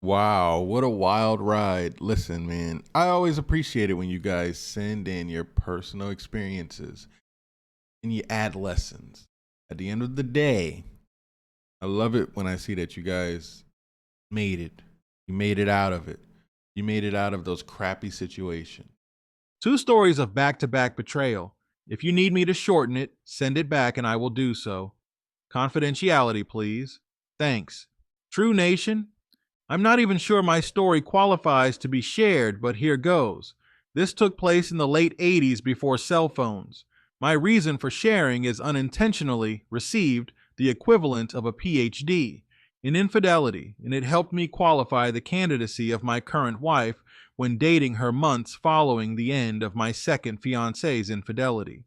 Wow, what a wild ride. Listen, man, I always appreciate it when you guys send in your personal experiences and you add lessons. At the end of the day, I love it when I see that you guys made it. You made it out of it. You made it out of those crappy situations. Two stories of back to back betrayal. If you need me to shorten it, send it back and I will do so. Confidentiality, please. Thanks. True Nation, I'm not even sure my story qualifies to be shared, but here goes. This took place in the late 80s before cell phones. My reason for sharing is unintentionally received the equivalent of a PhD in infidelity, and it helped me qualify the candidacy of my current wife when dating her months following the end of my second fiance's infidelity.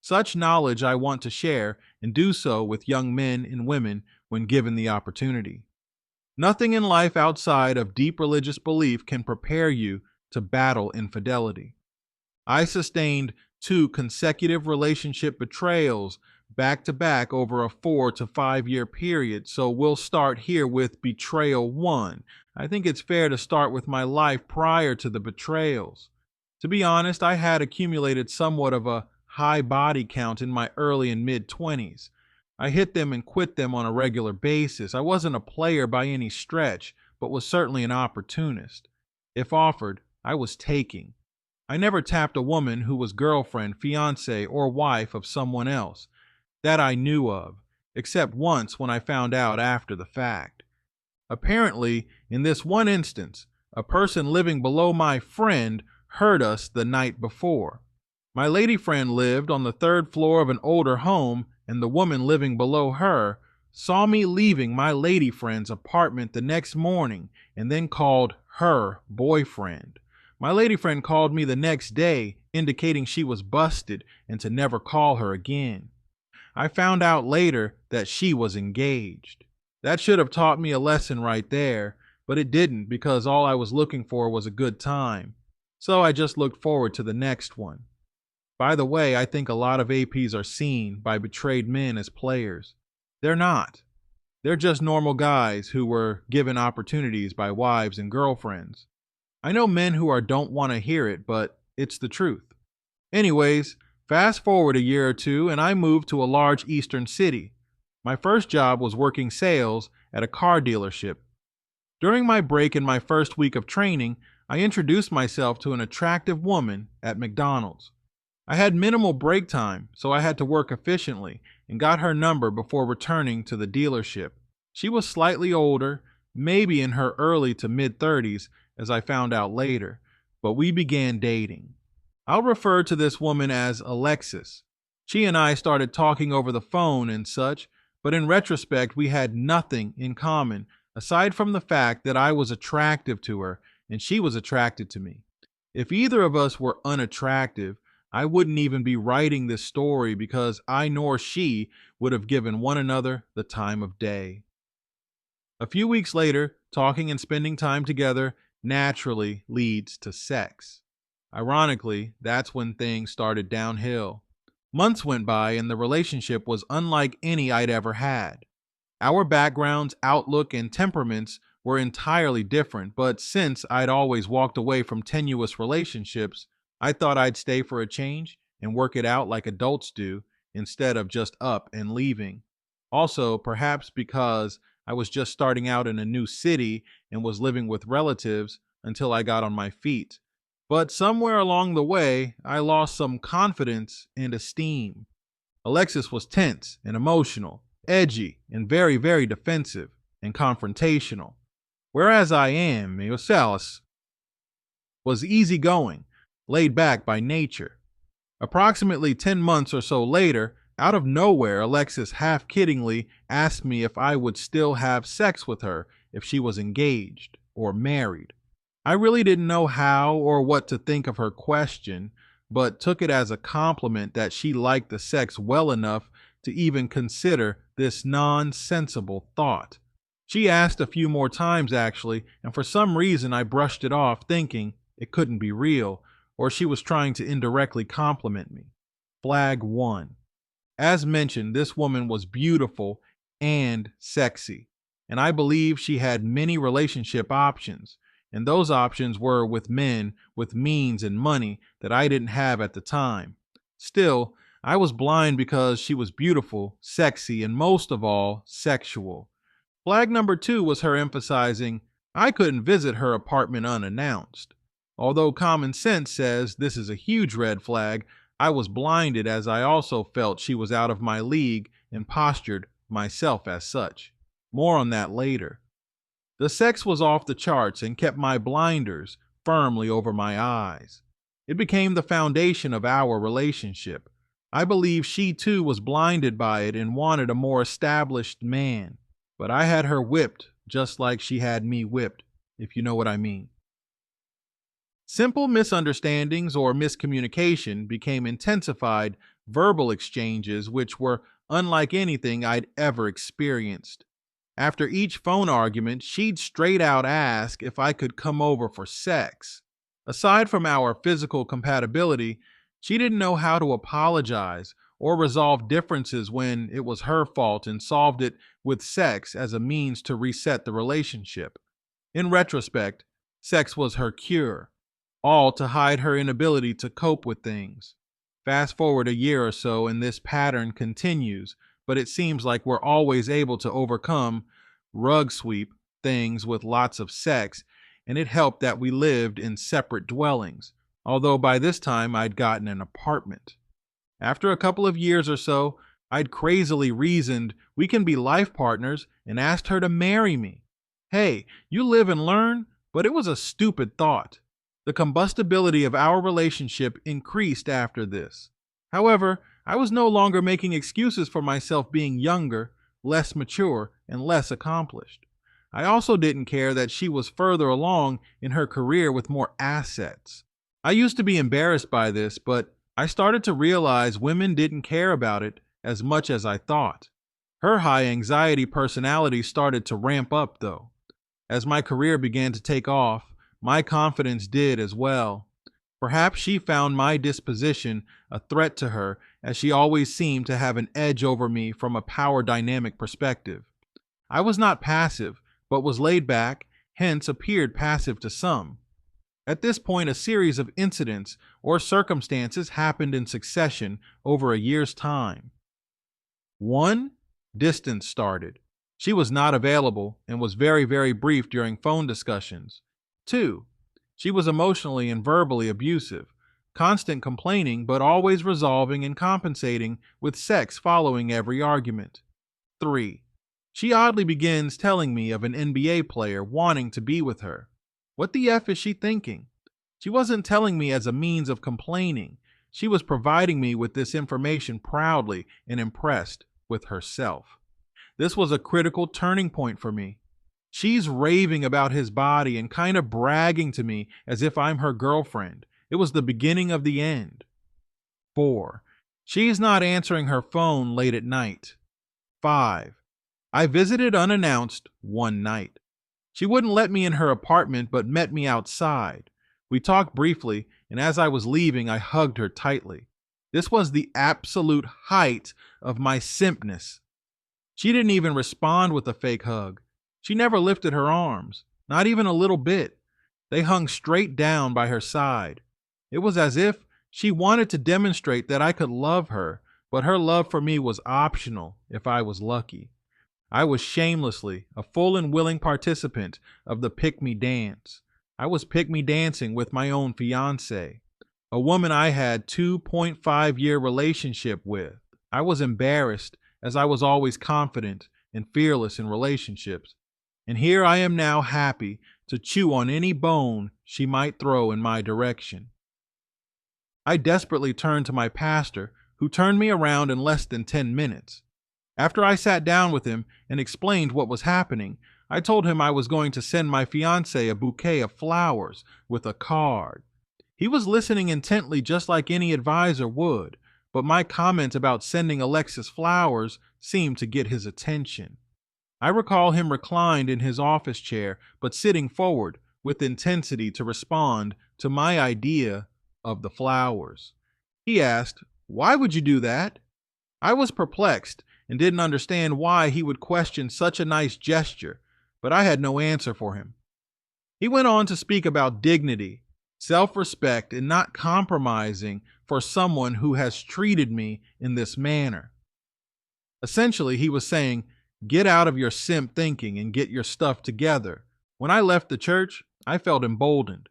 Such knowledge I want to share and do so with young men and women when given the opportunity. Nothing in life outside of deep religious belief can prepare you to battle infidelity. I sustained two consecutive relationship betrayals back to back over a 4 to 5 year period, so we'll start here with betrayal one. I think it's fair to start with my life prior to the betrayals. To be honest, I had accumulated somewhat of a high body count in my early and mid 20s. I hit them and quit them on a regular basis. I wasn't a player by any stretch, but was certainly an opportunist. If offered, I was taking. I never tapped a woman who was girlfriend, fiance, or wife of someone else that I knew of, except once when I found out after the fact. Apparently, in this one instance, a person living below my friend heard us the night before. My lady friend lived on the third floor of an older home, and the woman living below her saw me leaving my lady friend's apartment the next morning and then called her boyfriend. My lady friend called me the next day, indicating she was busted and to never call her again. I found out later that she was engaged. That should have taught me a lesson right there, but it didn't because all I was looking for was a good time. So I just looked forward to the next one. By the way, I think a lot of APs are seen by betrayed men as players. They're not. They're just normal guys who were given opportunities by wives and girlfriends. I know men who are don't want to hear it, but it's the truth. Anyways, fast forward a year or two and I moved to a large eastern city. My first job was working sales at a car dealership. During my break in my first week of training, I introduced myself to an attractive woman at McDonald's. I had minimal break time, so I had to work efficiently and got her number before returning to the dealership. She was slightly older, maybe in her early to mid 30s, as I found out later, but we began dating. I'll refer to this woman as Alexis. She and I started talking over the phone and such, but in retrospect, we had nothing in common aside from the fact that I was attractive to her and she was attracted to me. If either of us were unattractive, I wouldn't even be writing this story because I nor she would have given one another the time of day. A few weeks later, talking and spending time together naturally leads to sex. Ironically, that's when things started downhill. Months went by and the relationship was unlike any I'd ever had. Our backgrounds, outlook, and temperaments were entirely different, but since I'd always walked away from tenuous relationships, I thought I'd stay for a change and work it out like adults do instead of just up and leaving. Also, perhaps because I was just starting out in a new city and was living with relatives until I got on my feet. But somewhere along the way, I lost some confidence and esteem. Alexis was tense and emotional, edgy and very, very defensive and confrontational. Whereas I am, Marcellus, was easygoing, laid back by nature. Approximately 10 months or so later, out of nowhere, Alexis half kiddingly asked me if I would still have sex with her if she was engaged or married. I really didn't know how or what to think of her question, but took it as a compliment that she liked the sex well enough to even consider this nonsensible thought. She asked a few more times, actually, and for some reason I brushed it off, thinking it couldn't be real, or she was trying to indirectly compliment me. Flag 1. As mentioned, this woman was beautiful and sexy, and I believe she had many relationship options, and those options were with men with means and money that I didn't have at the time. Still, I was blind because she was beautiful, sexy, and most of all, sexual. Flag number two was her emphasizing I couldn't visit her apartment unannounced. Although common sense says this is a huge red flag, I was blinded as I also felt she was out of my league and postured myself as such. More on that later. The sex was off the charts and kept my blinders firmly over my eyes. It became the foundation of our relationship. I believe she too was blinded by it and wanted a more established man, but I had her whipped just like she had me whipped, if you know what I mean. Simple misunderstandings or miscommunication became intensified verbal exchanges which were unlike anything I'd ever experienced. After each phone argument, she'd straight out ask if I could come over for sex. Aside from our physical compatibility, she didn't know how to apologize or resolve differences when it was her fault and solved it with sex as a means to reset the relationship. In retrospect, sex was her cure, all to hide her inability to cope with things. Fast forward a year or so and this pattern continues, but it seems like we're always able to overcome rug sweep things with lots of sex, and it helped that we lived in separate dwellings, although by this time I'd gotten an apartment. After a couple of years or so, I'd crazily reasoned we can be life partners and asked her to marry me. Hey, you live and learn, but it was a stupid thought. The combustibility of our relationship increased after this. However, I was no longer making excuses for myself being younger, less mature, and less accomplished. I also didn't care that she was further along in her career with more assets. I used to be embarrassed by this, but I started to realize women didn't care about it as much as I thought. Her high anxiety personality started to ramp up, though. As my career began to take off, my confidence did as well. Perhaps she found my disposition a threat to her, as she always seemed to have an edge over me from a power dynamic perspective. I was not passive, but was laid back, hence appeared passive to some. At this point, a series of incidents or circumstances happened in succession over a year's time. 1. Distance started. She was not available and was very, very brief during phone discussions. 2. She was emotionally and verbally abusive, constant complaining but always resolving and compensating with sex following every argument. 3. She oddly begins telling me of an NBA player wanting to be with her. What the F is she thinking? She wasn't telling me as a means of complaining. She was providing me with this information proudly and impressed with herself. This was a critical turning point for me. She's raving about his body and kind of bragging to me as if I'm her girlfriend. It was the beginning of the end. 4. She's not answering her phone late at night. 5. I visited unannounced one night. She wouldn't let me in her apartment but met me outside. We talked briefly, and as I was leaving, I hugged her tightly. This was the absolute height of my simpness. She didn't even respond with a fake hug. She never lifted her arms, not even a little bit. They hung straight down by her side. It was as if she wanted to demonstrate that I could love her, but her love for me was optional if I was lucky. I was shamelessly a full and willing participant of the pick-me dance. I was pick-me dancing with my own fiancé, a woman I had 2.5-year relationship with. I was embarrassed as I was always confident and fearless in relationships. And here I am now happy to chew on any bone she might throw in my direction. I desperately turned to my pastor, who turned me around in less than 10 minutes. After I sat down with him and explained what was happening, I told him I was going to send my fiancé a bouquet of flowers with a card. He was listening intently just like any advisor would, but my comment about sending Alexis flowers seemed to get his attention. I recall him reclined in his office chair, but sitting forward with intensity to respond to my idea of the flowers. He asked, "Why would you do that?" I was perplexed and didn't understand why he would question such a nice gesture, but I had no answer for him. He went on to speak about dignity, self-respect, and not compromising for someone who has treated me in this manner. Essentially, he was saying, get out of your simp thinking and get your stuff together. When I left the church, I felt emboldened.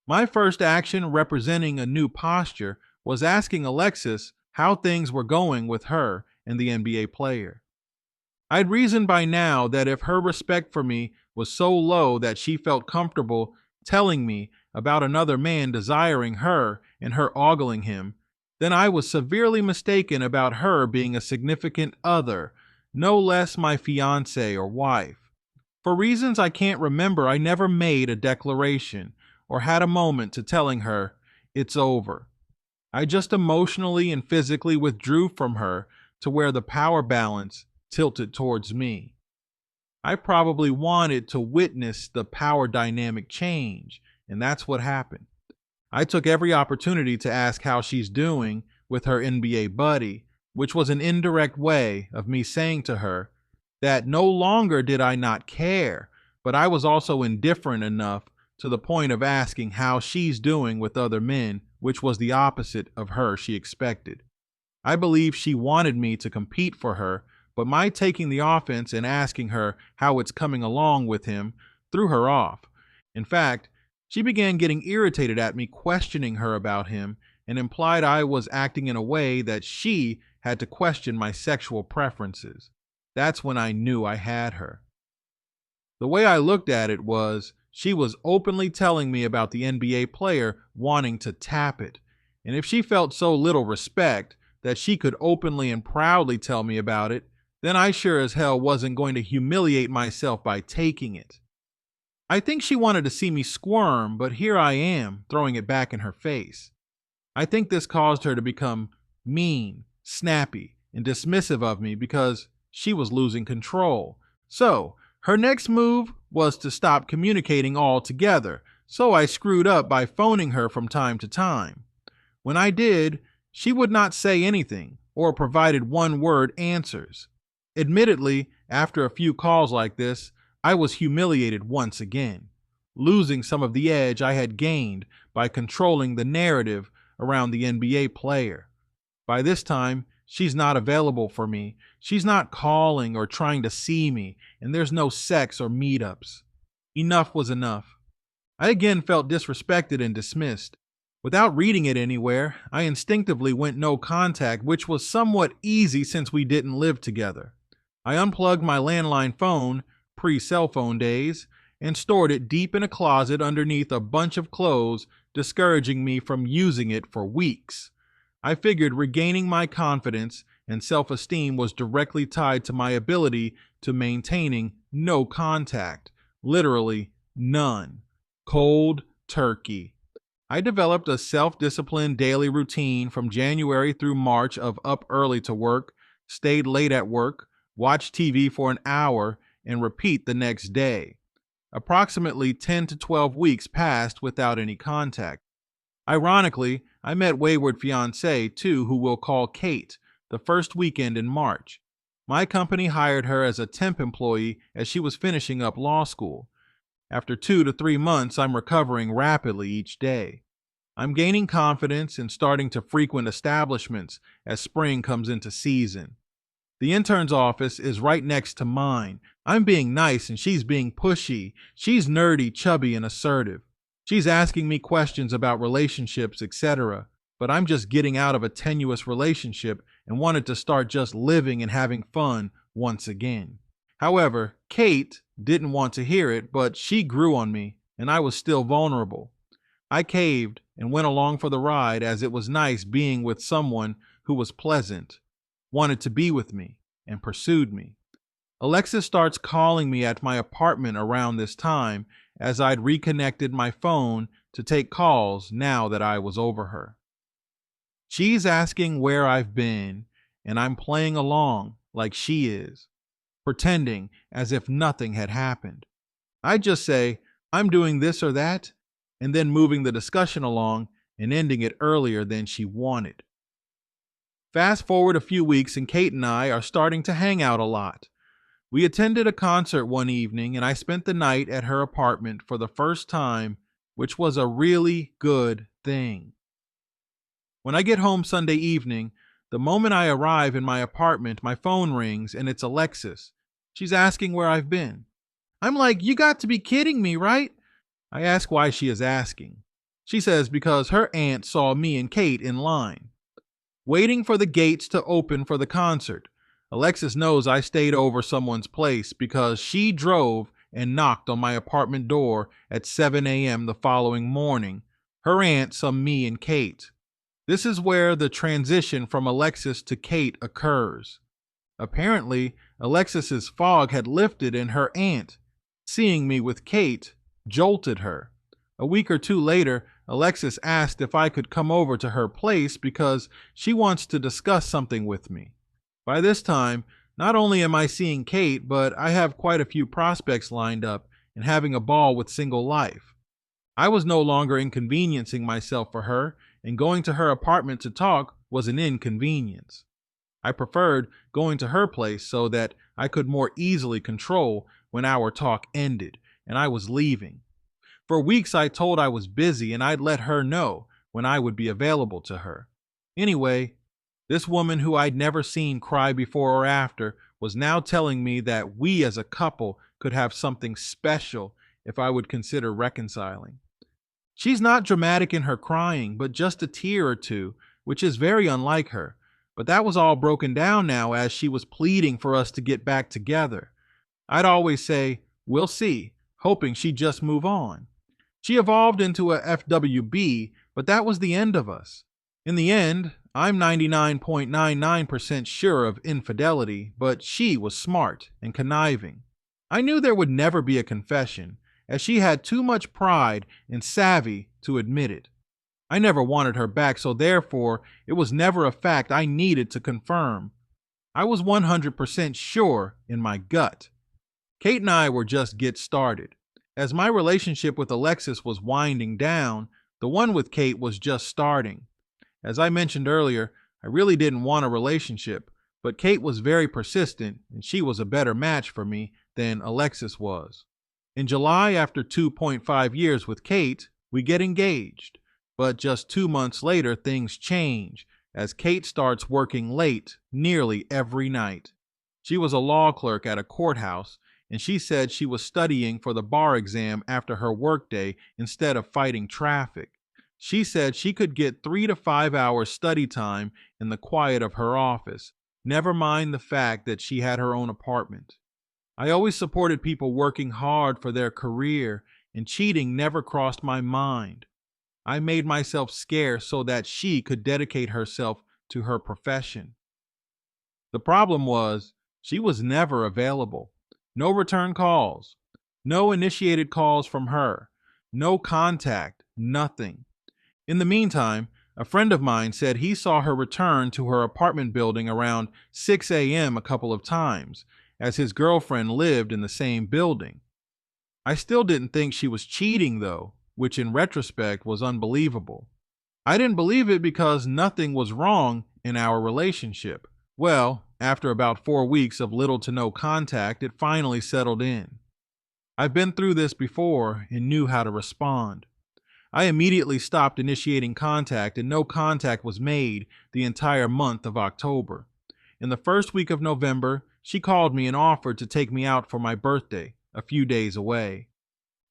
My first action, representing a new posture, was asking Alexis how things were going with her and the NBA player. I'd reasoned by now that if her respect for me was so low that she felt comfortable telling me about another man desiring her and her ogling him, then I was severely mistaken about her being a significant other, no less my fiancé or wife. For reasons I can't remember, I never made a declaration or had a moment to telling her, it's over. I just emotionally and physically withdrew from her to where the power balance tilted towards me. I probably wanted to witness the power dynamic change, and that's what happened. I took every opportunity to ask how she's doing with her NBA buddy, which was an indirect way of me saying to her that no longer did I not care, but I was also indifferent enough to the point of asking how she's doing with other men, which was the opposite of her she expected. I believe she wanted me to compete for her, but my taking the offense and asking her how it's coming along with him threw her off. In fact, she began getting irritated at me questioning her about him and implied I was acting in a way that she had to question my sexual preferences. That's when I knew I had her. The way I looked at it was she was openly telling me about the NBA player wanting to tap it, and if she felt so little respect that she could openly and proudly tell me about it, then I sure as hell wasn't going to humiliate myself by taking it. I think she wanted to see me squirm, but here I am, throwing it back in her face. I think this caused her to become mean, snappy, and dismissive of me because she was losing control. So, her next move was to stop communicating altogether, so I screwed up by phoning her from time to time. When I did, she would not say anything or provided one-word answers. Admittedly, after a few calls like this, I was humiliated once again, losing some of the edge I had gained by controlling the narrative around the NBA player. By this time, she's not available for me. She's not calling or trying to see me, and there's no sex or meetups. Enough was enough. I again felt disrespected and dismissed. Without reading it anywhere, I instinctively went no contact, which was somewhat easy since we didn't live together. I unplugged my landline phone, pre-cell phone days, and stored it deep in a closet underneath a bunch of clothes, discouraging me from using it for weeks. I figured regaining my confidence and self-esteem was directly tied to my ability to maintaining no contact, literally none. Cold turkey. I developed a self-disciplined daily routine from January through March of up early to work, stayed late at work, watched TV for an hour, and repeat the next day. Approximately 10 to 12 weeks passed without any contact. Ironically, I met wayward fiancé too, who we'll call Kate, the first weekend in March. My company hired her as a temp employee as she was finishing up law school. After 2 to 3 months, I'm recovering rapidly each day. I'm gaining confidence and starting to frequent establishments as spring comes into season. The intern's office is right next to mine. I'm being nice and she's being pushy. She's nerdy, chubby, and assertive. She's asking me questions about relationships, etc., but I'm just getting out of a tenuous relationship and wanted to start just living and having fun once again. However, Kate didn't want to hear it, but she grew on me, and I was still vulnerable. I caved and went along for the ride as it was nice being with someone who was pleasant, wanted to be with me, and pursued me. Alexis starts calling me at my apartment around this time as I'd reconnected my phone to take calls now that I was over her. She's asking where I've been, and I'm playing along like she is, pretending as if nothing had happened. I just say, I'm doing this or that, and then moving the discussion along and ending it earlier than she wanted. Fast forward a few weeks and Kate and I are starting to hang out a lot. We attended a concert one evening, and I spent the night at her apartment for the first time, which was a really good thing. When I get home Sunday evening, the moment I arrive in my apartment, my phone rings and it's Alexis. She's asking where I've been. I'm like, you got to be kidding me, right? I ask why she is asking. She says because her aunt saw me and Kate in line, waiting for the gates to open for the concert. Alexis knows I stayed over someone's place because she drove and knocked on my apartment door at 7 a.m. the following morning. Her aunt saw me and Kate. This is where the transition from Alexis to Kate occurs. Apparently, Alexis's fog had lifted and her aunt, seeing me with Kate, jolted her. A week or two later, Alexis asked if I could come over to her place because she wants to discuss something with me. By this time, not only am I seeing Kate, but I have quite a few prospects lined up and having a ball with single life. I was no longer inconveniencing myself for her, and going to her apartment to talk was an inconvenience. I preferred going to her place so that I could more easily control when our talk ended and I was leaving. For weeks I told I was busy and I'd let her know when I would be available to her. Anyway, this woman who I'd never seen cry before or after was now telling me that we as a couple could have something special if I would consider reconciling. She's not dramatic in her crying, but just a tear or two, which is very unlike her. But that was all broken down now as she was pleading for us to get back together. I'd always say, we'll see, hoping she'd just move on. She evolved into a FWB, but that was the end of us. In the end, I'm 99.99% sure of infidelity, but she was smart and conniving. I knew there would never be a confession, as she had too much pride and savvy to admit it. I never wanted her back, so therefore it was never a fact I needed to confirm. I was 100% sure in my gut. Kate and I were just get started. As my relationship with Alexis was winding down, the one with Kate was just starting. As I mentioned earlier, I really didn't want a relationship, but Kate was very persistent and she was a better match for me than Alexis was. In July, after 2.5 years with Kate, we get engaged. But just 2 months later, things change as Kate starts working late nearly every night. She was a law clerk at a courthouse, and she said she was studying for the bar exam after her workday instead of fighting traffic. She said she could get 3 to 5 hours study time in the quiet of her office, never mind the fact that she had her own apartment. I always supported people working hard for their career, and cheating never crossed my mind. I made myself scarce so that she could dedicate herself to her profession. The problem was, she was never available. No return calls, no initiated calls from her, no contact, nothing. In the meantime, a friend of mine said he saw her return to her apartment building around 6 a.m. a couple of times, as his girlfriend lived in the same building. I still didn't think she was cheating, though, which in retrospect was unbelievable. I didn't believe it because nothing was wrong in our relationship. Well, after about 4 weeks of little to no contact, it finally settled in. I've been through this before and knew how to respond. I immediately stopped initiating contact and no contact was made the entire month of October. In the first week of November, she called me and offered to take me out for my birthday, a few days away.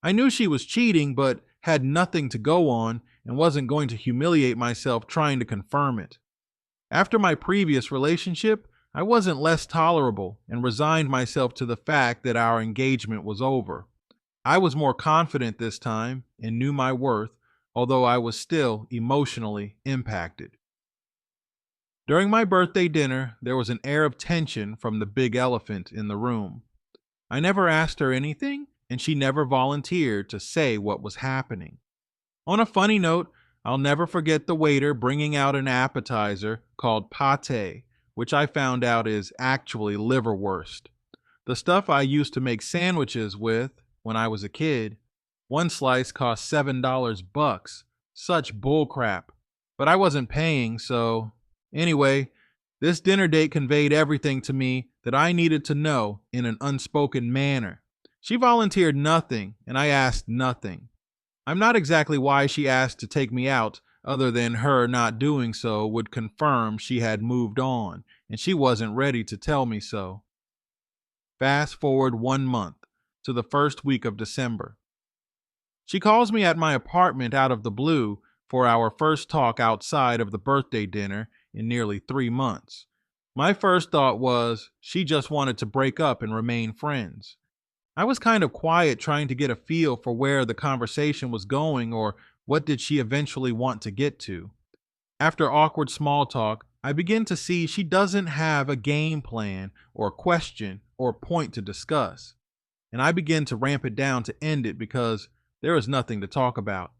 I knew she was cheating, but had nothing to go on and wasn't going to humiliate myself trying to confirm it. After my previous relationship, I wasn't less tolerable and resigned myself to the fact that our engagement was over. I was more confident this time and knew my worth, although I was still emotionally impacted. During my birthday dinner, there was an air of tension from the big elephant in the room. I never asked her anything, and she never volunteered to say what was happening. On a funny note, I'll never forget the waiter bringing out an appetizer called pate, which I found out is actually liverwurst. The stuff I used to make sandwiches with when I was a kid. One slice cost $7 bucks. Such bullcrap. But I wasn't paying, so... Anyway, this dinner date conveyed everything to me that I needed to know in an unspoken manner. She volunteered nothing, and I asked nothing. I'm not exactly why she asked to take me out, other than her not doing so would confirm she had moved on, and she wasn't ready to tell me so. Fast forward 1 month to the first week of December. She calls me at my apartment out of the blue for our first talk outside of the birthday dinner in nearly 3 months. My first thought was she just wanted to break up and remain friends. I was kind of quiet, trying to get a feel for where the conversation was going or what did she eventually want to get to. After awkward small talk, I begin to see she doesn't have a game plan or question or point to discuss, and I begin to ramp it down to end it because there is nothing to talk about.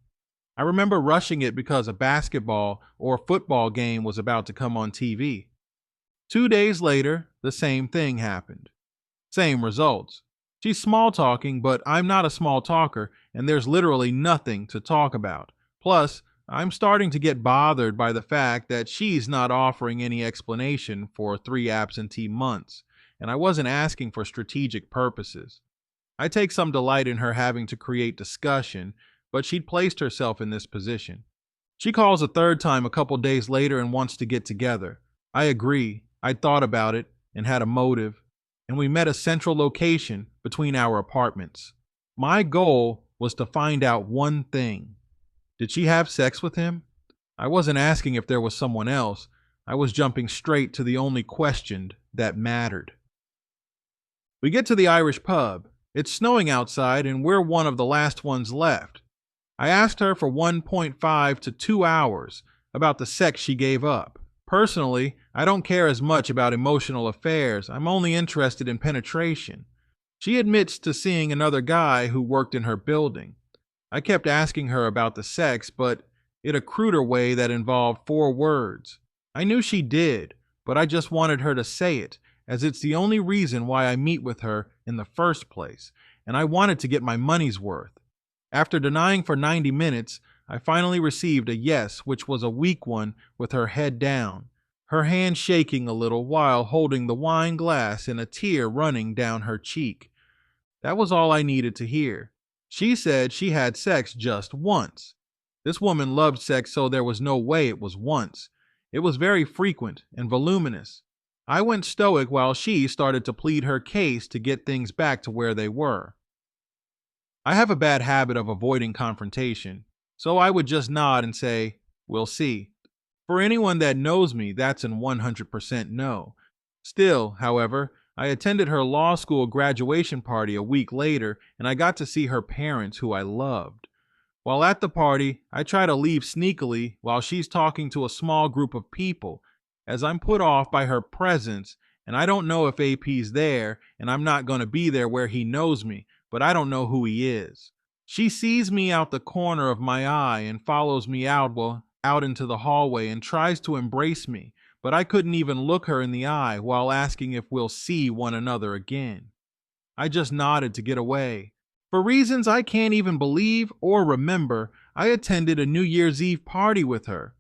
I remember rushing it because a basketball or football game was about to come on TV. 2 days later, the same thing happened. Same results. She's small talking, but I'm not a small talker, and there's literally nothing to talk about. Plus, I'm starting to get bothered by the fact that she's not offering any explanation for 3 absentee months, and I wasn't asking for strategic purposes. I take some delight in her having to create discussion, but she'd placed herself in this position. She calls a third time a couple days later and wants to get together. I agree. I'd thought about it and had a motive, and we met a central location between our apartments. My goal was to find out one thing. Did she have sex with him? I wasn't asking if there was someone else. I was jumping straight to the only question that mattered. We get to the Irish pub. It's snowing outside, and we're one of the last ones left. I asked her for 1.5 to 2 hours about the sex she gave up. Personally, I don't care as much about emotional affairs. I'm only interested in penetration. She admits to seeing another guy who worked in her building. I kept asking her about the sex, but in a cruder way that involved 4 words. I knew she did, but I just wanted her to say it, as it's the only reason why I meet with her in the first place, and I wanted to get my money's worth. After denying for 90 minutes, I finally received a yes, which was a weak one with her head down, her hand shaking a little while holding the wine glass and a tear running down her cheek. That was all I needed to hear. She said she had sex just once. This woman loved sex, so there was no way it was once. It was very frequent and voluminous. I went stoic while she started to plead her case to get things back to where they were. I have a bad habit of avoiding confrontation, so I would just nod and say, "We'll see." For anyone that knows me, that's an 100% no. Still, however, I attended her law school graduation party a week later, and I got to see her parents, who I loved. While at the party, I try to leave sneakily while she's talking to a small group of people, as I'm put off by her presence, and I don't know if AP's there, and I'm not going to be there where he knows me, but I don't know who he is. She sees me out the corner of my eye and follows me out into the hallway and tries to embrace me, but I couldn't even look her in the eye while asking if we'll see one another again. I just nodded to get away. For reasons I can't even believe or remember, I attended a New Year's Eve party with her.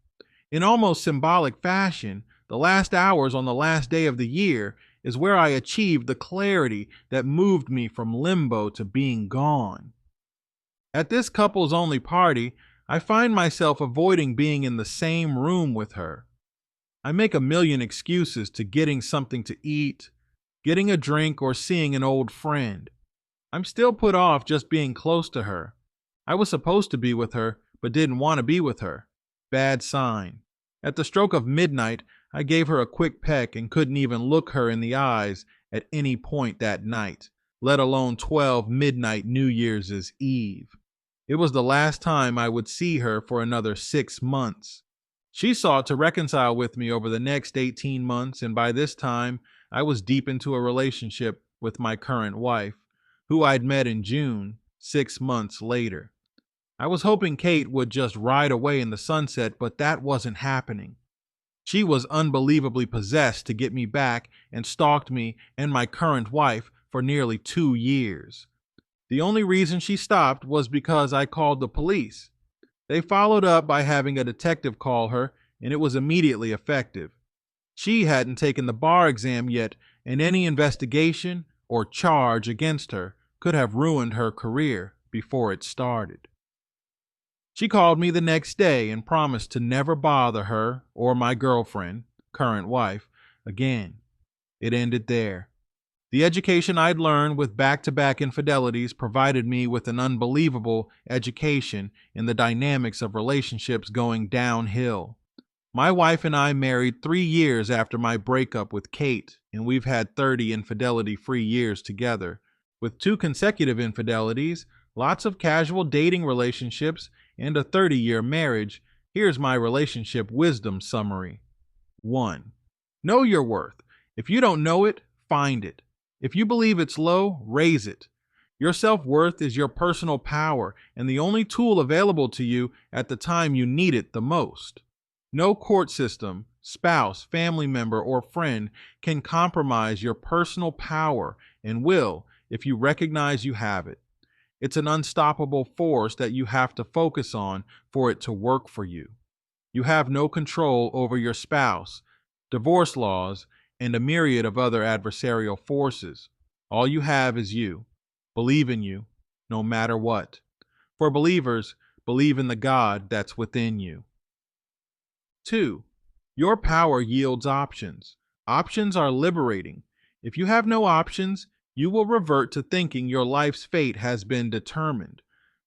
In almost symbolic fashion, the last hours on the last day of the year is where I achieved the clarity that moved me from limbo to being gone. At this couples only party, I find myself avoiding being in the same room with her. I make a million excuses to getting something to eat, getting a drink, or seeing an old friend. I'm still put off just being close to her. I was supposed to be with her, but didn't want to be with her. Bad sign. At the stroke of midnight, I gave her a quick peck and couldn't even look her in the eyes at any point that night, let alone 12 midnight New Year's Eve. It was the last time I would see her for another 6 months. She sought to reconcile with me over the next 18 months, and by this time, I was deep into a relationship with my current wife, who I'd met in June, 6 months later. I was hoping Kate would just ride away in the sunset, but that wasn't happening. She was unbelievably possessed to get me back and stalked me and my current wife for nearly 2 years. The only reason she stopped was because I called the police. They followed up by having a detective call her, and it was immediately effective. She hadn't taken the bar exam yet, and any investigation or charge against her could have ruined her career before it started. She called me the next day and promised to never bother her or my girlfriend, current wife, again. It ended there. The education I'd learned with back-to-back infidelities provided me with an unbelievable education in the dynamics of relationships going downhill. My wife and I married 3 years after my breakup with Kate, and we've had 30 infidelity-free years together. With 2 consecutive infidelities, lots of casual dating relationships, and a 30-year marriage, here's my relationship wisdom summary. 1. Know your worth. If you don't know it, find it. If you believe it's low, raise it. Your self-worth is your personal power and the only tool available to you at the time you need it the most. No court system, spouse, family member, or friend can compromise your personal power and will if you recognize you have it. It's an unstoppable force that you have to focus on for it to work for you. You have no control over your spouse, divorce laws, and a myriad of other adversarial forces. All you have is you. Believe in you, no matter what. For believers, believe in the God that's within you. 2. Your power yields options. Options are liberating. If you have no options, you will revert to thinking your life's fate has been determined.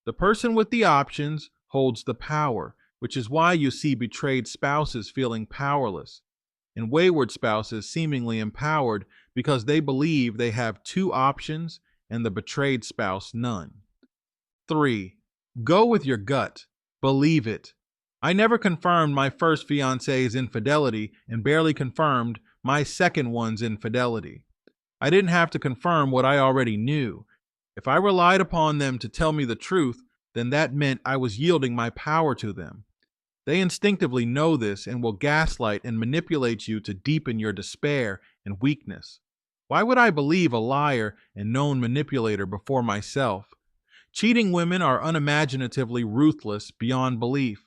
The person with the options holds the power, which is why you see betrayed spouses feeling powerless, and wayward spouses seemingly empowered because they believe they have 2 options and the betrayed spouse none. 3. Go with your gut. Believe it. I never confirmed my first fiancé's infidelity and barely confirmed my second one's infidelity. I didn't have to confirm what I already knew. If I relied upon them to tell me the truth, then that meant I was yielding my power to them. They instinctively know this and will gaslight and manipulate you to deepen your despair and weakness. Why would I believe a liar and known manipulator before myself? Cheating women are unimaginatively ruthless beyond belief.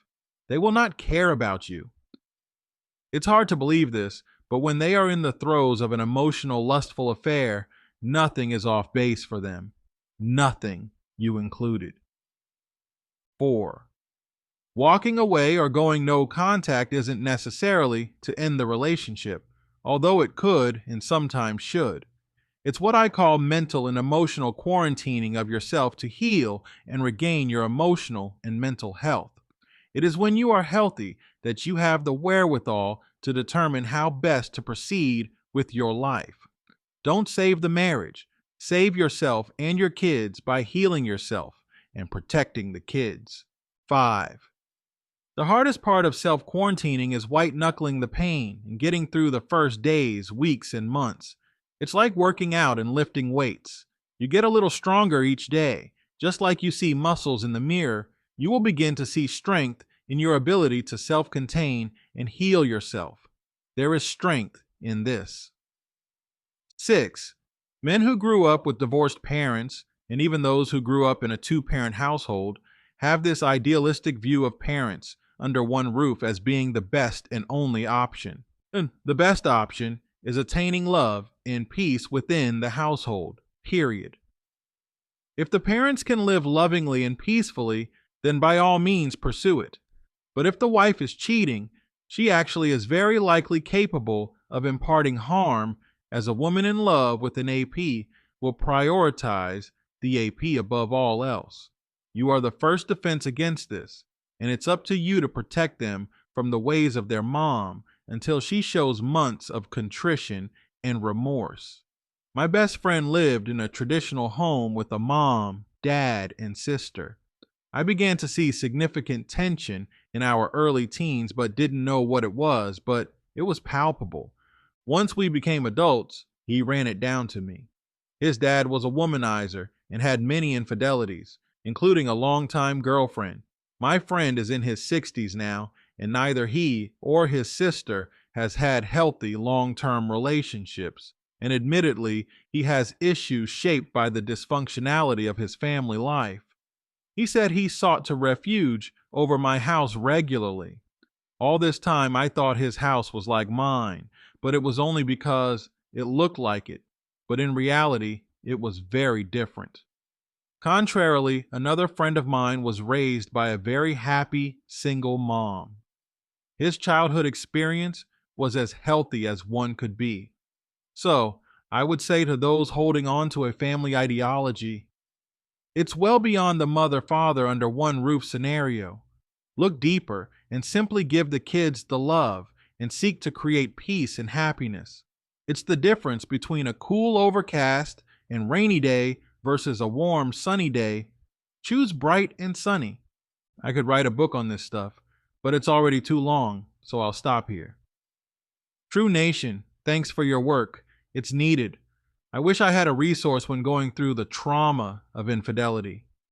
They will not care about you. It's hard to believe this, but when they are in the throes of an emotional, lustful affair, nothing is off base for them. Nothing, you included. 4. Walking away or going no contact isn't necessarily to end the relationship, although it could and sometimes should. It's what I call mental and emotional quarantining of yourself to heal and regain your emotional and mental health. It is when you are healthy that you have the wherewithal to determine how best to proceed with your life. Don't save the marriage. Save yourself and your kids by healing yourself and protecting the kids. 5. The hardest part of self-quarantining is white-knuckling the pain and getting through the first days, weeks, and months. It's like working out and lifting weights. You get a little stronger each day. Just like you see muscles in the mirror, you will begin to see strength in your ability to self-contain and heal yourself. There is strength in this. 6. Men who grew up with divorced parents, and even those who grew up in a 2-parent household, have this idealistic view of parents under one roof as being the best and only option. And the best option is attaining love and peace within the household, period. If the parents can live lovingly and peacefully, then by all means pursue it. But if the wife is cheating, she actually is very likely capable of imparting harm, as a woman in love with an AP will prioritize the AP above all else. You are the first defense against this, and it's up to you to protect them from the ways of their mom until she shows months of contrition and remorse. My best friend lived in a traditional home with a mom, dad, and sister. I began to see significant tension in our early teens, but didn't know what it was, but it was palpable. Once we became adults, he ran it down to me. His dad was a womanizer and had many infidelities, including a longtime girlfriend. My friend is in his 60s now, and neither he or his sister has had healthy long-term relationships. And admittedly, he has issues shaped by the dysfunctionality of his family life. He said he sought to refuge over my house regularly. All this time, I thought his house was like mine, but it was only because It looked like it, but in reality, it was very different. Contrarily, another friend of mine was raised by a very happy single mom. His childhood experience was as healthy as one could be. So, I would say to those holding on to a family ideology, it's well beyond the mother father under one roof scenario. Look deeper and simply give the kids the love and seek to create peace and happiness. It's the difference between a cool, overcast, and rainy day versus a warm, sunny day. Choose bright and sunny. I could write a book on this stuff, but it's already too long, so I'll stop here. True Nation, thanks for your work. It's needed. I wish I had a resource when going through the trauma of infidelity.